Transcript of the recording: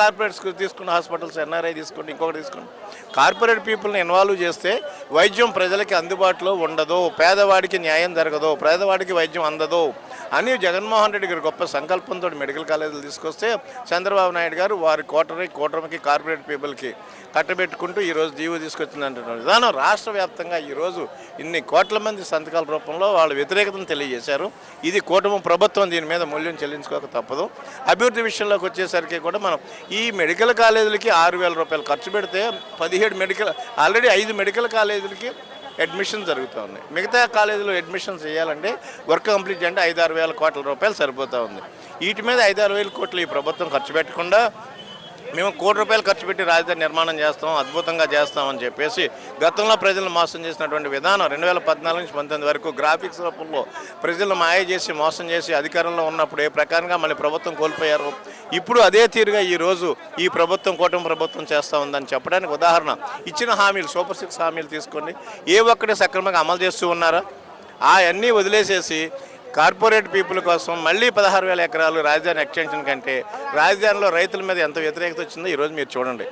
Corporates తీసుకున్న hospitals, NRI తీసుకోండి, ఇంకొకటి తీసుకోండి, కార్పొరేట్ పీపుల్ని ఇన్వాల్వ్ చేస్తే వైద్యం ప్రజలకి అందుబాటులో ఉండదు, పేదవాడికి న్యాయం జరగదు, పేదవాడికి వైద్యం అందదు అని జగన్మోహన్ రెడ్డి గారు గొప్ప సంకల్పంతో మెడికల్ కాలేజీలు తీసుకొస్తే చంద్రబాబు నాయుడు గారు వారి కూటమికి కార్పొరేట్ పీపుల్కి కట్టబెట్టుకుంటూ ఈరోజు జీవో తీసుకొచ్చిందంటున్న విధానం రాష్ట్ర వ్యాప్తంగా ఈరోజు ఇన్ని కోట్ల మంది సంతకాల రూపంలో వాళ్ళ వ్యతిరేకతను తెలియజేశారు. ఇది కూటమి ప్రభుత్వం దీని మీద మూల్యం చెల్లించుకోక తప్పదు. అభివృద్ధి విషయంలోకి వచ్చేసరికి కూడా మనం ఈ మెడికల్ కాలేజీలకి 6,000 రూపాయలు ఖర్చు పెడితే 17 ఆల్రెడీ 5 మెడికల్ కాలేజీలకి అడ్మిషన్ జరుగుతూ ఉన్నాయి. మిగతా కాలేజీలో అడ్మిషన్ చేయాలంటే వర్క్ కంప్లీట్ అంటే 5-6 వేల కోట్ల రూపాయలు సరిపోతూ ఉంది. వీటి మీద 5-6 వేల కోట్లు ఈ ప్రభుత్వం ఖర్చు పెట్టకుండా మేము ₹1 కోటి ఖర్చు పెట్టి రాజధాని నిర్మాణం చేస్తాం, అద్భుతంగా చేస్తామని చెప్పేసి గతంలో ప్రజలను మోసం చేసినటువంటి విధానం 2014 నుంచి 2019 వరకు గ్రాఫిక్స్ రూపంలో ప్రజలను మాయ చేసి మోసం చేసి అధికారంలో ఉన్నప్పుడు ఏ ప్రకారంగా మళ్ళీ ప్రభుత్వం కోల్పోయారు. ఇప్పుడు అదే తీరుగా ఈరోజు ఈ ప్రభుత్వం కూటమి ప్రభుత్వం చేస్తూ ఉందని చెప్పడానికి ఉదాహరణ ఇచ్చిన హామీలు, సూపర్ 6 హామీలు తీసుకోండి, ఏ ఒక్కటి సక్రమంగా అమలు చేస్తూ ఉన్నారా? అవన్నీ వదిలేసేసి కార్పొరేట్ పీపుల్ కోసం మళ్ళీ 16,000 ఎకరాలు రాజధాని ఎక్స్టెన్షన్ కంటే రాజధానిలో రైతుల మీద ఎంత వ్యతిరేకత వచ్చిందో ఈరోజు మీరు చూడండి.